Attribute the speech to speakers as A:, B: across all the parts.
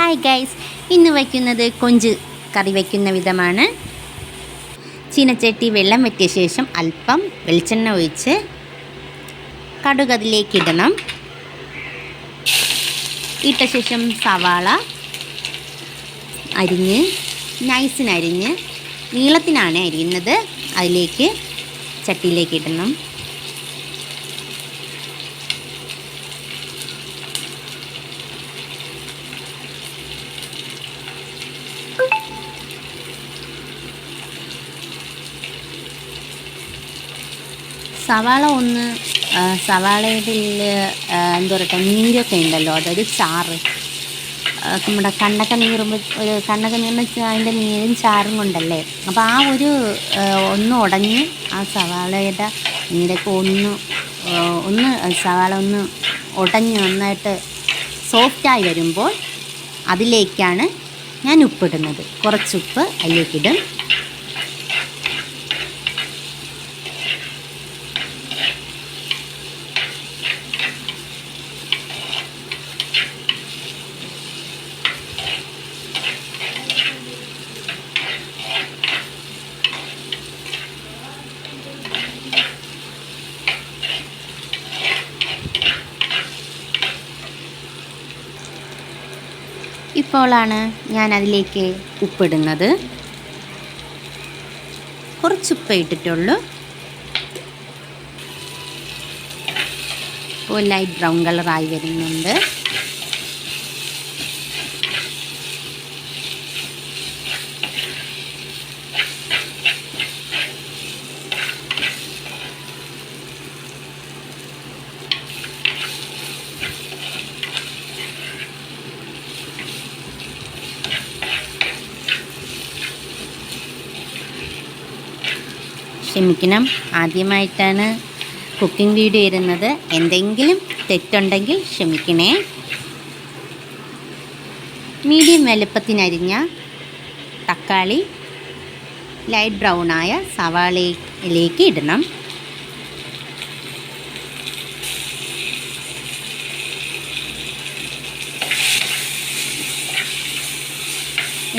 A: Hi guys, ഇന്ന് വയ്ക്കുന്നത് കൊഞ്ച് കറി വയ്ക്കുന്ന വിധമാണ്. ചീനച്ചട്ടി വെള്ളം വറ്റിയ ശേഷം അല്പം വെളിച്ചെണ്ണ ഒഴിച്ച് കടുക് അതിലേക്ക് ഇടണം. ഇട്ട ശേഷം സവാള അരിഞ്ഞ് നൈസിനരിഞ്ഞ് നീളത്തിനാണ് അരിയുന്നത്, അതിലേക്ക് ചട്ടിയിലേക്ക് ഇടണം. സവാളയുടെ എന്താ പറയുക, നീരൊക്കെ ഉണ്ടല്ലോ, അതായത് ചാറ്, നമ്മുടെ കണ്ണൊക്കെ നീറുമ്പോൾ ഒരു കണ്ണൊക്കെ നീറുന്ന അതിൻ്റെ നീരും ചാറും കൊണ്ടല്ലേ. അപ്പോൾ ആ ഒരു ഒന്ന് ഉടഞ്ഞ് ആ സവാളയുടെ നീരൊക്കെ ഒന്ന് സവാള ഒന്ന് ഉടഞ്ഞ് നന്നായിട്ട് സോഫ്റ്റായി വരുമ്പോൾ അതിലേക്കാണ് ഞാൻ ഉപ്പിടുന്നത്. കുറച്ചുപ്പ് അതിലേക്കിടും. ഇപ്പോഴാണ് ഞാൻ അതിലേക്ക് ഉപ്പിടുന്നത്. കുറച്ചുപ്പ് ഇട്ടിട്ടുള്ളൂ. ഇപ്പോൾ ലൈറ്റ് ബ്രൗൺ കളറായി വരുന്നുണ്ട്. ക്ഷമിക്കണം, ആദ്യമായിട്ടാണ് കുക്കിംഗ് വീഡിയോ ഇരുന്നത്. എന്തെങ്കിലും തെറ്റുണ്ടെങ്കിൽ ക്ഷമിക്കണേ. മീഡിയം വലുപ്പത്തിനരിഞ്ഞ തക്കാളി ലൈറ്റ് ബ്രൗണായ സവാളയിലേക്ക് ഇടണം.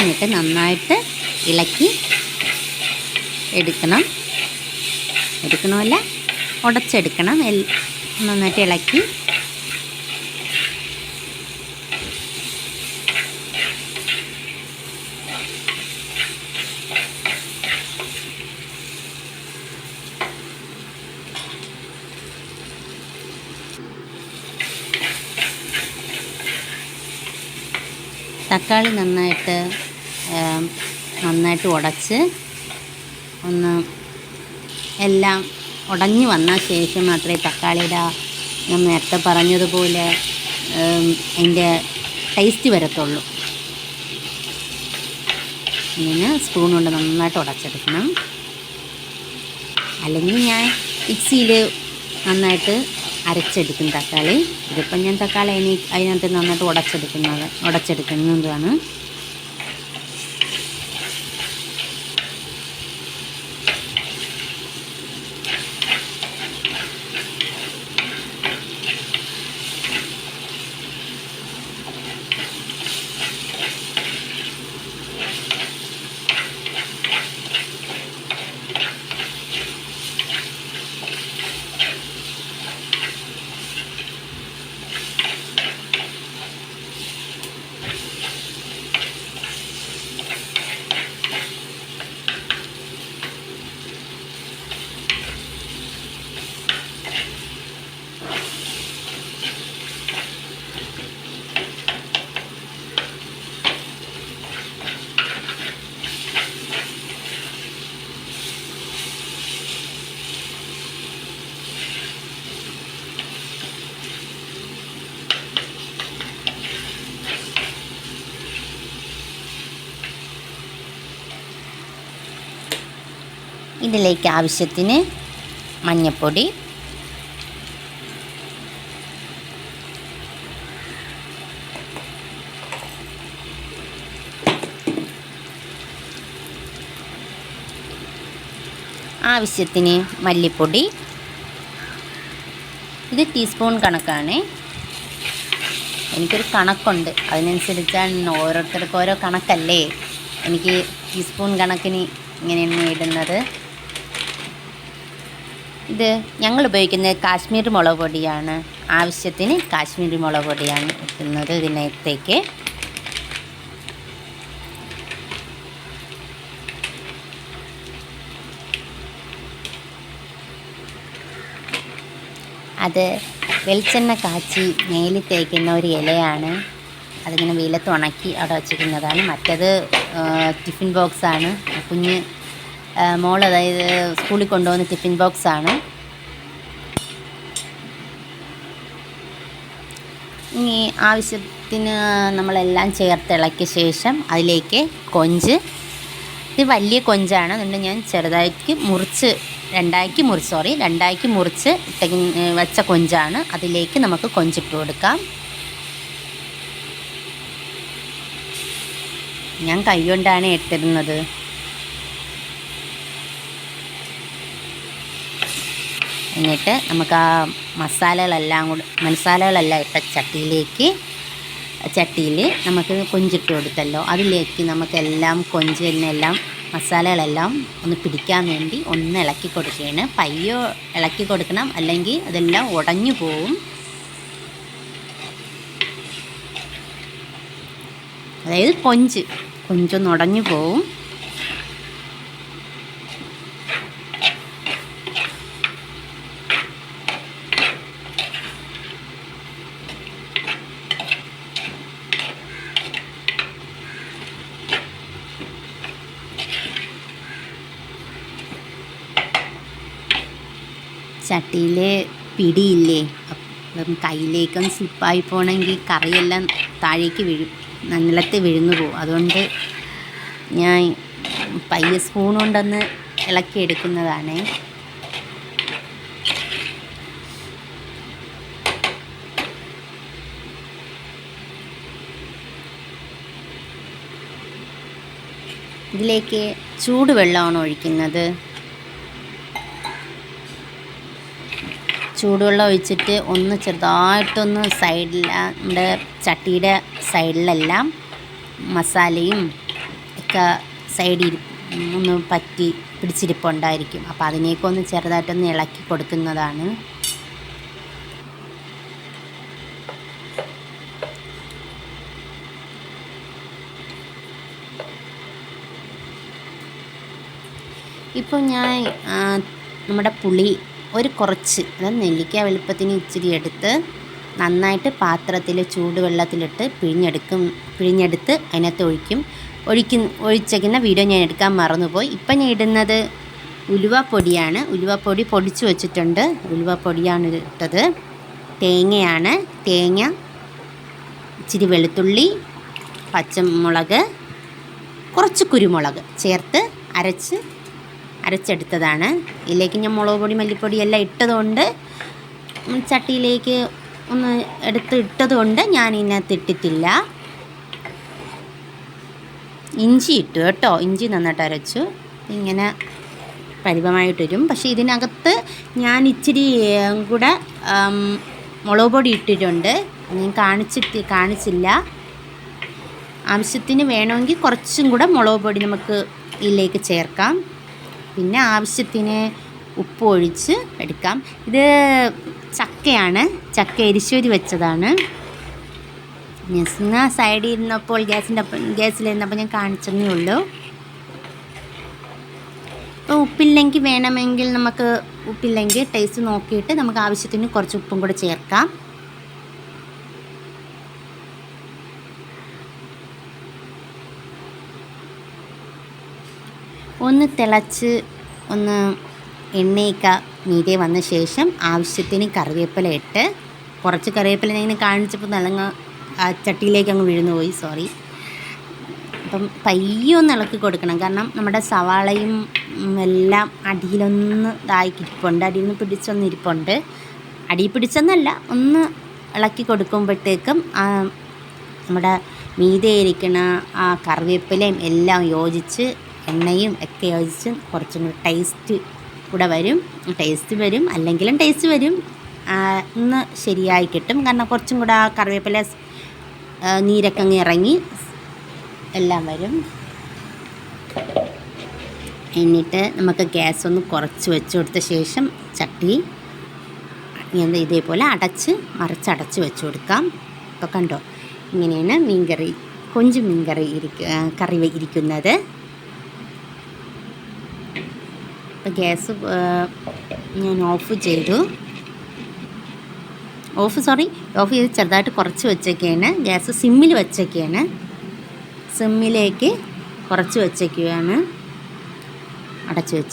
A: എന്നിട്ട് നന്നായിട്ട് ഇളക്കി എടുക്കണമല്ല, ഉടച്ചെടുക്കണം. നന്നായിട്ട് ഇളക്കി തക്കാളി നന്നായിട്ട് ഉടച്ച് ഒന്ന് എല്ലാം ഉടഞ്ഞു വന്ന ശേഷം മാത്രമേ തക്കാളിയുടെ ഞാൻ നേരത്തെ പറഞ്ഞതുപോലെ അതിൻ്റെ ടേസ്റ്റ് വരത്തുള്ളൂ. ഇങ്ങനെ സ്പൂൺ കൊണ്ട് നന്നായിട്ട് ഉടച്ചെടുക്കണം. അല്ലെങ്കിൽ ഞാൻ മിക്സിയിൽ നന്നായിട്ട് അരച്ചെടുക്കും തക്കാളി. ഇതിപ്പം ഞാൻ തക്കാളി അതിനകത്ത് നന്നായിട്ട് ഉടച്ചെടുക്കുന്നതാണ്. ഇതിലേക്ക് ആവശ്യത്തിന് മഞ്ഞൾപ്പൊടി, ആവശ്യത്തിന് മല്ലിപ്പൊടി, ഇത് ടീസ്പൂൺ കണക്കാണ്. എനിക്കൊരു കണക്കുണ്ട്, അതിനനുസരിച്ചാണ് ഓരോരുത്തർക്കും ഓരോ കണക്കല്ലേ. എനിക്ക് ടീസ്പൂൺ കണക്കിന് ഇങ്ങനെയാണ് ഇടുന്നത്. ഇത് ഞങ്ങൾ ഉപയോഗിക്കുന്നത് കാശ്മീരി മുളക് പൊടിയാണ്. ആവശ്യത്തിന് കാശ്മീരി മുളക് പൊടിയാണ് ഇടുന്നത് ഇതിനകത്തേക്ക്. അത് വെളിച്ചെണ്ണ കാച്ചി മേലിൽ തേക്കുന്ന ഒരു ഇലയാണ്. അതിങ്ങനെ വെയിലത്ത് ഉണക്കി അവിടെ വച്ചിരിക്കുന്നതാണ്. മറ്റേത് ടിഫിൻ ബോക്സാണ്. കുഞ്ഞ് മോൾ, അതായത് സ്കൂളിൽ കൊണ്ടുപോകുന്ന ടിഫിൻ ബോക്സാണ്. ഇനി ആവശ്യത്തിന് നമ്മളെല്ലാം ചേർത്ത് ഇളക്കിയ ശേഷം അതിലേക്ക് കൊഞ്ച്, ഇത് വലിയ കൊഞ്ചാണ്, അതുകൊണ്ട് ഞാൻ ചെറുതാക്കി മുറിച്ച് രണ്ടാക്കി മുറിച്ച് വെച്ച കൊഞ്ചാണ്. അതിലേക്ക് നമുക്ക് കൊഞ്ചിട്ട് കൊടുക്കാം. ഞാൻ കൈ കൊണ്ടാണ് ഇട്ടിരുന്നത്. എന്നിട്ട് നമുക്ക് ആ മസാലകളെല്ലാം ഇട്ട ചട്ടിയിൽ നമുക്ക് കൊഞ്ചിട്ട് കൊടുത്തല്ലോ, അതിലേക്ക് നമുക്കെല്ലാം കൊഞ്ചിനെല്ലാം മസാലകളെല്ലാം ഒന്ന് പിടിക്കാൻ വേണ്ടി ഒന്ന് ഇളക്കി കൊടുക്കുകയാണ്. പയ്യോ ഇളക്കി കൊടുക്കണം, അല്ലെങ്കിൽ അതെല്ലാം ഉടഞ്ഞു പോവും. അതായത് കൊഞ്ചൊന്ന് ഉടഞ്ഞു പോവും. ചട്ടിയിൽ പിടിയില്ലേ, അപ്പം കയ്യിലേക്കൊന്ന് സ്ലിപ്പായി പോകണമെങ്കിൽ കറിയെല്ലാം താഴേക്ക് നിലത്ത് വീഴുന്നു പോകും. അതുകൊണ്ട് ഞാൻ പയ്യെ സ്പൂൺ കൊണ്ടൊന്ന് ഇളക്കിയെടുക്കുന്നതാണ്. ഇതിലേക്ക് ചൂടുവെള്ളമാണ് ഒഴിക്കുന്നത്. ചൂടുവെള്ളം ഒഴിച്ചിട്ട് ഒന്ന് ചെറുതായിട്ടൊന്ന് നമ്മുടെ ചട്ടിയുടെ സൈഡിലെല്ലാം മസാലയും ഒക്കെ സൈഡിൽ ഒന്ന് പറ്റി പിടിച്ചിരിപ്പുണ്ടായിരിക്കും. അപ്പോൾ അതിനേക്കൊന്ന് ചെറുതായിട്ടൊന്ന് ഇളക്കി കൊടുക്കുന്നതാണ്. ഇപ്പോൾ ഞാൻ നമ്മുടെ പുളി കുറച്ച്, അതായത് നെല്ലിക്ക വലുപ്പത്തിന് ഇച്ചിരി എടുത്ത് നന്നായിട്ട് പാത്രത്തിൽ ചൂടുവെള്ളത്തിലിട്ട് പിഴിഞ്ഞെടുത്ത് അതിനകത്ത് ഒഴിച്ചേക്കുന്ന വീഡിയോ ഞാൻ എടുക്കാൻ മറന്നുപോയി. ഇപ്പം ഞാൻ ഇടുന്നത് ഉലുവപ്പൊടിയാണ്. ഉലുവപ്പൊടി പൊടിച്ച് വെച്ചിട്ടുണ്ട്. ഉലുവപ്പൊടിയാണ് ഇട്ടത്. തേങ്ങയാണ്. തേങ്ങ, ഇച്ചിരി വെളുത്തുള്ളി, പച്ചമുളക്, കുറച്ച് കുരുമുളക് ചേർത്ത് അരച്ചെടുത്തതാണ്. ഇതിലേക്ക് ഞാൻ മുളക് പൊടി, മല്ലിപ്പൊടി എല്ലാം ഇട്ടതുകൊണ്ട്, ചട്ടിയിലേക്ക് ഒന്ന് ഇട്ടതുകൊണ്ട് ഞാൻ ഇതിനകത്ത് ഇട്ടിട്ടില്ല. ഇഞ്ചി ഇട്ടു കേട്ടോ. ഇഞ്ചി നന്നായിട്ട് അരച്ചു. ഇങ്ങനെ പരിവമായിട്ട് വരും. പക്ഷേ ഇതിനകത്ത് ഞാൻ ഇച്ചിരി കൂടെ മുളക് പൊടി ഇട്ടിട്ടുണ്ട്. ഞാൻ കാണിച്ചില്ല. ആവശ്യത്തിന് വേണമെങ്കിൽ കുറച്ചും കൂടെ മുളക് പൊടി നമുക്ക് ഇതിലേക്ക് ചേർക്കാം. പിന്നെ ആവശ്യത്തിന് ഉപ്പ് ഒഴിച്ച് എടുക്കാം. ഇത് ചക്കയാണ്. ചക്ക എരിശ്ശേരി വെച്ചതാണ്. ഞാൻ സൈഡിൽ ഇരുന്നപ്പോൾ ഗ്യാസിലിരുന്നപ്പോൾ ഞാൻ കാണിച്ചതേ ഉള്ളൂ. അപ്പോൾ ഉപ്പില്ലെങ്കിൽ ടേസ്റ്റ് നോക്കിയിട്ട് നമുക്ക് ആവശ്യത്തിന് കുറച്ച് ഉപ്പും കൂടെ ചേർക്കാം. ഒന്ന് തിളച്ച് എണ്ണയൊക്കെ മീതെ വന്ന ശേഷം ആവശ്യത്തിന് കറിവേപ്പില ഇട്ട്, കുറച്ച് കറിവേപ്പില ഞാൻ കാണിച്ചപ്പോൾ നല്ല ചട്ടിയിലേക്ക് അങ്ങ് വീഴുന്നു പോയി, സോറി. അപ്പം പയ്യെ ഒന്ന് ഇളക്കി കൊടുക്കണം. കാരണം നമ്മുടെ സവാളയും എല്ലാം അടിയിലൊന്ന് ഇതായിരിപ്പുണ്ട്, അടിയിൽ പിടിച്ചൊന്നിരിപ്പുണ്ട്. അടിയിൽ പിടിച്ചെന്നല്ല, ഒന്ന് ഇളക്കി കൊടുക്കുമ്പോഴത്തേക്കും നമ്മുടെ മീതെ ഇരിക്കുന്ന ആ കറിവേപ്പിലയും എല്ലാം യോജിച്ച്, എണ്ണയും ഒക്കെ യോജിച്ച് കുറച്ചും കൂടി ടേസ്റ്റ് വരും. അല്ലെങ്കിലും ടേസ്റ്റ് വരും. ഒന്ന് ശരിയായി കിട്ടും. കാരണം കുറച്ചും കൂടെ ആ കറിവേപ്പില നീരൊക്കെ അങ്ങ് ഇറങ്ങി എല്ലാം വരും. എന്നിട്ട് നമുക്ക് ഗ്യാസ് ഒന്ന് കുറച്ച് വെച്ച് കൊടുത്ത ശേഷം ചട്ടി ഇതേപോലെ മറിച്ചടച്ച് വെച്ച് കൊടുക്കാം. ഇപ്പോൾ കണ്ടോ, ഇങ്ങനെയാണ് മീൻകറി, കൊഞ്ച് മീൻകറി കറി ഇരിക്കുന്നത്. ഇപ്പോൾ ഗ്യാസ് ഞാൻ ഓഫ് ചെയ്ത് ചെറുതായിട്ട് കുറച്ച് വെച്ചൊക്കെയാണ്. ഗ്യാസ് സിമ്മിൽ വെച്ചൊക്കെയാണ്, സിമ്മിലേക്ക് കുറച്ച് വെച്ചൊക്കെയാണ്, അടച്ച് വെച്ച്